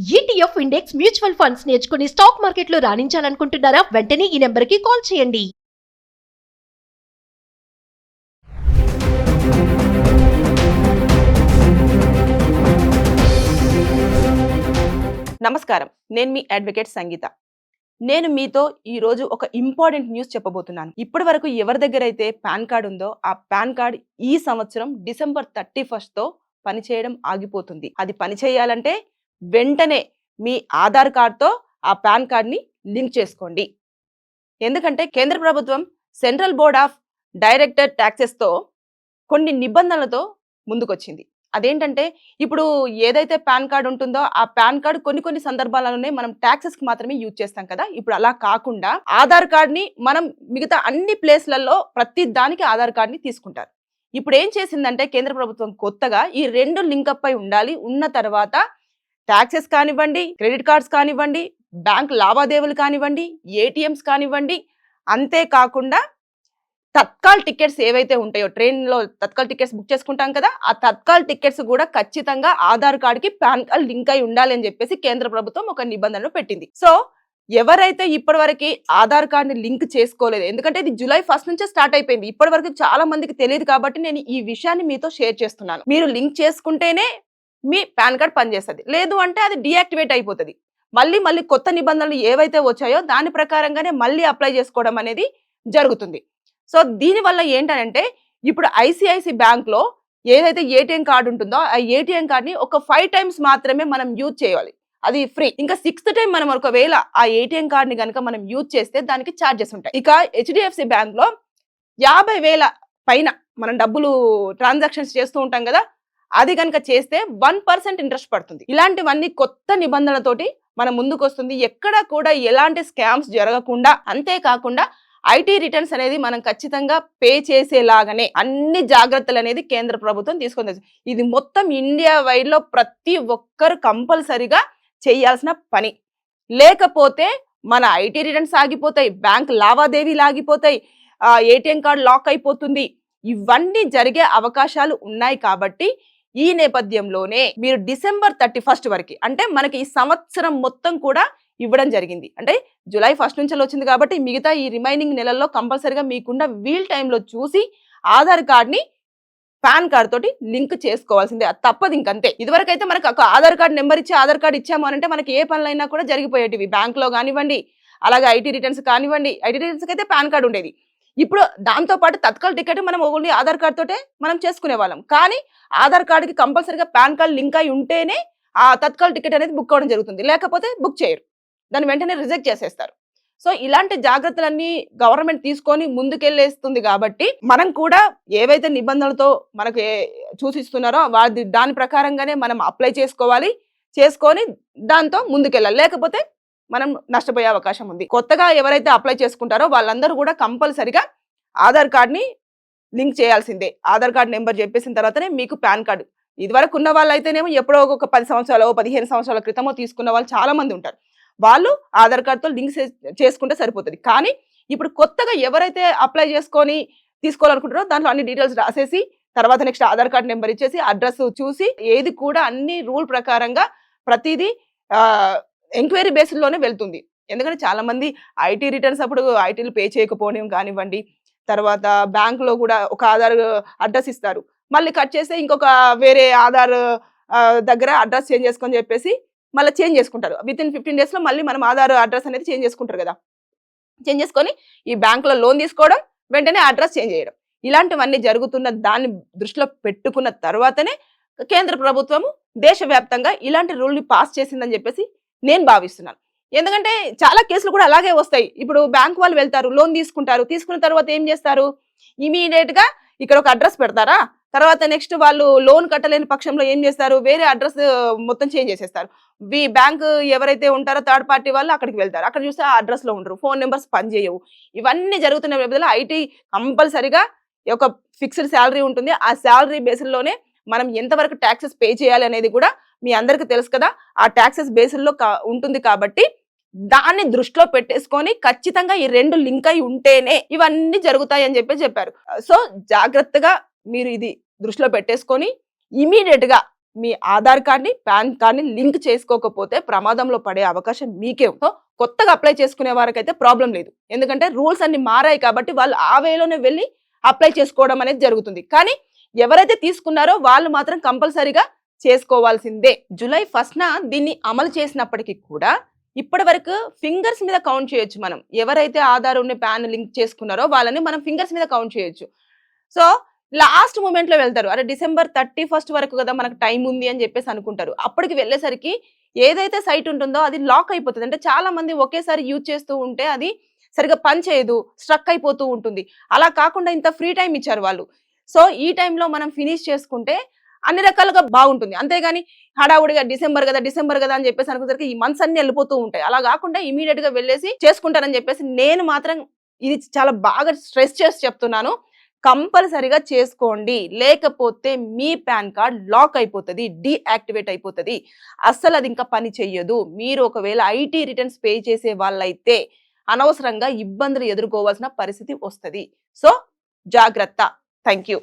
ETF index mutual funds నేర్చుకుని stock మార్కెట్లో రాణించాలనుకుంటున్నారా? వెంటనే ఈ నెంబర్కి కాల్ చేయండి. నమస్కారం, నేను మీ అడ్వకేట్ సంగీత. నేను మీతో ఈరోజు ఒక ఇంపార్టెంట్ న్యూస్ చెప్పబోతున్నాను. ఇప్పటి వరకు ఎవరి దగ్గర అయితే పాన్ కార్డ్ ఉందో ఆ పాన్ కార్డ్ ఈ సంవత్సరం డిసెంబర్ 31తో పనిచేయడం ఆగిపోతుంది. అది పనిచేయాలంటే వెంటనే మీ ఆధార్ కార్డ్తో ఆ పాన్ కార్డ్ని లింక్ చేసుకోండి. ఎందుకంటే కేంద్ర ప్రభుత్వం సెంట్రల్ బోర్డ్ ఆఫ్ డైరెక్టర్ ట్యాక్సెస్తో కొన్ని నిబంధనలతో ముందుకొచ్చింది. అదేంటంటే ఇప్పుడు ఏదైతే పాన్ కార్డ్ ఉంటుందో ఆ పాన్ కార్డ్ కొన్ని సందర్భాలలోనే మనం ట్యాక్సెస్ కి మాత్రమే యూజ్ చేస్తాం కదా. ఇప్పుడు అలా కాకుండా ఆధార్ కార్డ్ ని మనం మిగతా అన్ని ప్లేస్లలో ప్రతి దానికి ఆధార్ కార్డ్ ని తీసుకుంటారు. ఇప్పుడు ఏం చేసిందంటే కేంద్ర ప్రభుత్వం కొత్తగా ఈ రెండు లింకప్ పై ఉండాలి. ఉన్న తర్వాత ట్యాక్సెస్ కానివ్వండి, క్రెడిట్ కార్డ్స్ కానివ్వండి, బ్యాంక్ లావాదేవీలు కానివ్వండి, ఏటీఎంస్ కానివ్వండి, అంతేకాకుండా తత్కాల్ టికెట్స్ ఏవైతే ఉంటాయో ట్రైన్లో తత్కాల్ టికెట్స్ బుక్ చేసుకుంటాం కదా, ఆ తత్కాల్ టికెట్స్ కూడా ఖచ్చితంగా ఆధార్ కార్డ్కి పాన్ కార్డ్ లింక్ అయి ఉండాలి అని చెప్పేసి కేంద్ర ప్రభుత్వం ఒక నిబంధనలు పెట్టింది. సో ఎవరైతే ఇప్పటివరకు ఆధార్ కార్డ్ని లింక్ చేసుకోలేదు, ఎందుకంటే ఇది జూలై 1 నుంచే స్టార్ట్ అయిపోయింది, ఇప్పటి వరకు చాలా మందికి తెలియదు కాబట్టి నేను ఈ విషయాన్ని మీతో షేర్ చేస్తున్నాను. మీరు లింక్ చేసుకుంటేనే మీ పాన్ కార్డ్ పనిచేస్తుంది, లేదు అంటే అది డియాక్టివేట్ అయిపోతుంది. మళ్ళీ కొత్త నిబంధనలు ఏవైతే వచ్చాయో దాని ప్రకారంగానే మళ్ళీ అప్లై చేసుకోవడం అనేది జరుగుతుంది. సో దీనివల్ల ఏంటంటే ఇప్పుడు ఐసిఐసి బ్యాంక్లో ఏదైతే ఏటీఎం కార్డు ఉంటుందో ఆ ఏటీఎం కార్డ్ని ఒక 5 times మాత్రమే మనం యూజ్ చేయాలి, అది ఫ్రీ. ఇంకా 6th time మనం ఒకవేళ ఆ ఏటీఎం కార్డ్ని కనుక మనం యూజ్ చేస్తే దానికి ఛార్జెస్ ఉంటాయి. ఇక హెచ్డిఎఫ్సి బ్యాంక్లో 50,000 పైన మనం డబ్బులు ట్రాన్సాక్షన్స్ చేస్తూ ఉంటాం కదా, అది కనుక చేస్తే 1% ఇంట్రెస్ట్ పడుతుంది. ఇలాంటివన్నీ కొత్త నిబంధనలతోటి మన ముందుకు వస్తుంది. ఎక్కడ కూడా ఎలాంటి స్కామ్స్ జరగకుండా, అంతేకాకుండా ఐటీ రిటర్న్స్ అనేది మనం ఖచ్చితంగా పే చేసేలాగానే అన్ని జాగ్రత్తలు అనేది కేంద్ర ప్రభుత్వం తీసుకొని. ఇది మొత్తం ఇండియా వైడ్ లో ప్రతి ఒక్కరు కంపల్సరిగా చేయాల్సిన పని. లేకపోతే మన ఐటీ రిటర్న్స్ ఆగిపోతాయి, బ్యాంక్ లావాదేవీలు ఆగిపోతాయి, ఏటీఎం కార్డు లాక్ అయిపోతుంది. ఇవన్నీ జరిగే అవకాశాలు ఉన్నాయి. కాబట్టి ఈ నేపథ్యంలోనే మీరు డిసెంబర్ 31 వరకు, అంటే మనకి ఈ సంవత్సరం మొత్తం కూడా ఇవ్వడం జరిగింది. అంటే జూలై 1 నుంచి వచ్చింది కాబట్టి మిగతా ఈ రిమైనింగ్ నెలల్లో కంపల్సరిగా మీకున్న వీల్ టైంలో చూసి ఆధార్ కార్డ్ని పాన్ కార్డ్ తోటి లింక్ చేసుకోవాల్సిందే, అది తప్పదు. ఇంకంతే. ఇదివరకు అయితే మనకు ఒక ఆధార్ కార్డ్ నెంబర్ ఇచ్చి ఆధార్ కార్డ్ ఇచ్చాము అంటే మనకి ఏ పనులైనా కూడా జరిగిపోయేటివి. బ్యాంక్లో కానివ్వండి, అలాగే ఐటీ రిటర్న్స్ కానివ్వండి. ఐటీ రిటర్న్స్కి అయితే పాన్ కార్డ్ ఉండేది. ఇప్పుడు దాంతో పాటు తత్కాల్ టికెట్ మనం ఓన్లీ ఆధార్ కార్డ్ తోటే మనం చేసుకునే వాళ్ళం. కానీ ఆధార్ కార్డుకి కంపల్సరిగా పాన్ కార్డ్ లింక్ అయి ఉంటేనే ఆ తత్కాల్ టికెట్ అనేది బుక్ అవ్వడం జరుగుతుంది, లేకపోతే బుక్ చేయరు, దాన్ని వెంటనే రిజెక్ట్ చేసేస్తారు. సో ఇలాంటి జాగ్రత్తలన్నీ గవర్నమెంట్ తీసుకొని ముందుకెళ్ళేస్తుంది. కాబట్టి మనం కూడా ఏవైతే నిబంధనలతో మనకు సూచిస్తున్నారో దాని ప్రకారంగానే మనం అప్లై చేసుకోవాలి, చేసుకొని దాంతో ముందుకెళ్ళాలి, లేకపోతే మనం నష్టపోయే అవకాశం ఉంది. కొత్తగా ఎవరైతే అప్లై చేసుకుంటారో వాళ్ళందరూ కూడా కంపల్సరిగా ఆధార్ కార్డ్ని లింక్ చేయాల్సిందే. ఆధార్ కార్డ్ నెంబర్ చెప్పేసిన తర్వాతనే మీకు పాన్ కార్డు. ఇదివరకు ఉన్న వాళ్ళు అయితేనేమో ఎప్పుడో ఒక 10 సంవత్సరాలు 15 సంవత్సరాల క్రితమో తీసుకున్న వాళ్ళు చాలా మంది ఉంటారు. వాళ్ళు ఆధార్ కార్డ్తో లింక్ చేసుకుంటే సరిపోతుంది. కానీ ఇప్పుడు కొత్తగా ఎవరైతే అప్లై చేసుకొని తీసుకోవాలనుకుంటారో దాంట్లో అన్ని డీటెయిల్స్ రాసేసి తర్వాత నెక్స్ట్ ఆధార్ కార్డ్ నెంబర్ ఇచ్చేసి అడ్రస్ చూసి ఏది కూడా అన్ని రూల్ ప్రకారంగా ప్రతిదీ ఎంక్వైరీ బేస్లోనే వెళ్తుంది. ఎందుకంటే చాలా మంది ఐటీ రిటర్న్స్ అప్పుడు ఐటీలు పే చేయకపోవడం కానివ్వండి, తర్వాత బ్యాంకులో కూడా ఒక ఆధార్ అడ్రస్ ఇస్తారు, మళ్ళీ కట్ చేస్తే ఇంకొక వేరే ఆధార్ దగ్గర అడ్రస్ చేంజ్ చేసుకొని చెప్పేసి మళ్ళీ చేంజ్ చేసుకుంటారు. వితిన్ 15 days మళ్ళీ మనం ఆధార్ అడ్రస్ అనేది చేంజ్ చేసుకుంటారు కదా. చేంజ్ చేసుకొని ఈ బ్యాంకులో లోన్ తీసుకోవడం, వెంటనే అడ్రస్ చేంజ్ చేయడం, ఇలాంటివన్నీ జరుగుతున్న దాన్ని దృష్టిలో పెట్టుకున్న తర్వాతనే కేంద్ర ప్రభుత్వము దేశవ్యాప్తంగా ఇలాంటి రూల్ని పాస్ చేసిందని చెప్పేసి నేను భావిస్తున్నాను. ఎందుకంటే చాలా కేసులు కూడా అలాగే వస్తాయి. ఇప్పుడు బ్యాంక్ వాళ్ళు వెళ్తారు, లోన్ తీసుకుంటారు, తీసుకున్న తర్వాత ఏం చేస్తారు, ఇమీడియట్గా ఇక్కడ ఒక అడ్రస్ పెడతారా, తర్వాత నెక్స్ట్ వాళ్ళు లోన్ కట్టలేని పక్షంలో ఏం చేస్తారు, వేరే అడ్రస్ మొత్తం చేంజ్ చేసేస్తారు. బ్యాంక్ ఎవరైతే ఉంటారో థర్డ్ పార్టీ వాళ్ళు అక్కడికి వెళ్తారు, అక్కడ చూస్తే ఆ అడ్రస్లో ఉండరు, ఫోన్ నెంబర్స్ పనిచేయవు. ఇవన్నీ జరుగుతున్న వ్యవధిలో ఐటీ కంపల్సరిగా ఒక ఫిక్స్డ్ శాలరీ ఉంటుంది. ఆ శాలరీ బేస్లోనే మనం ఎంతవరకు ట్యాక్సెస్ పే చేయాలి అనేది కూడా మీ అందరికీ తెలుసు కదా. ఆ ట్యాక్సెస్ బేస్లో ఉంటుంది. కాబట్టి దాన్ని దృష్టిలో పెట్టేసుకొని ఖచ్చితంగా ఈ రెండు లింక్ అయి ఉంటేనే ఇవన్నీ జరుగుతాయి అని చెప్పారు. సో జాగ్రత్తగా మీరు ఇది దృష్టిలో పెట్టేసుకొని ఇమీడియట్ గా మీ ఆధార్ కార్డ్ని పాన్ కార్డ్ని లింక్ చేసుకోకపోతే ప్రమాదంలో పడే అవకాశం మీకే ఉంది. కొత్తగా అప్లై చేసుకునే వారికైతే ప్రాబ్లం లేదు, ఎందుకంటే రూల్స్ అన్ని మారాయి కాబట్టి వాళ్ళు ఆ వేలోనే వెళ్ళి అప్లై చేసుకోవడం అనేది జరుగుతుంది. కానీ ఎవరైతే తీసుకున్నారో వాళ్ళు మాత్రం కంపల్సరీగా చేసుకోవాల్సిందే. జూలై 1న దీన్ని అమలు చేసినప్పటికీ కూడా ఇప్పటి వరకు ఫింగర్స్ మీద కౌంట్ చేయొచ్చు. మనం ఎవరైతే ఆధార్ ఉన్న పాన్ లింక్ చేసుకున్నారో వాళ్ళని మనం ఫింగర్స్ మీద కౌంట్ చేయొచ్చు. సో లాస్ట్ మూమెంట్ లో వెళ్తారు, అరే డిసెంబర్ 31 వరకు కదా మనకు టైం ఉంది అని చెప్పేసి అనుకుంటారు. అప్పటికి వెళ్ళేసరికి ఏదైతే సైట్ ఉంటుందో అది లాక్ అయిపోతుంది. అంటే చాలా మంది ఒకేసారి యూజ్ చేస్తూ ఉంటే అది సరిగా పని చేయదు, స్ట్రక్ అయిపోతూ ఉంటుంది. అలా కాకుండా ఇంత ఫ్రీ టైం ఇచ్చారు వాళ్ళు. సో ఈ టైంలో మనం ఫినిష్ చేసుకుంటే అన్ని రకాలుగా బాగుంటుంది. అంతేగాని హడావుడిగా డిసెంబర్ కదా అని చెప్పేసి అనుకునేసరికి ఈ మంత్స్ అన్ని వెళ్ళిపోతూ ఉంటాయి. అలా కాకుండా ఇమీడియట్ గా వెళ్ళేసి చేసుకుంటారని చెప్పేసి నేను మాత్రం ఇది చాలా బాగా స్ట్రెస్ చేసి చెప్తున్నాను. కంపల్సరిగా చేసుకోండి, లేకపోతే మీ పాన్ కార్డ్ లాక్ అయిపోతుంది, డీయాక్టివేట్ అయిపోతుంది. అస్సలు అది ఇంకా పని చెయ్యదు. మీరు ఒకవేళ ఐటీ రిటర్న్స్ పే చేసే వాళ్ళైతే అనవసరంగా ఇబ్బందులు ఎదుర్కోవాల్సిన పరిస్థితి వస్తుంది. సో జాగ్రత్త. Thank you.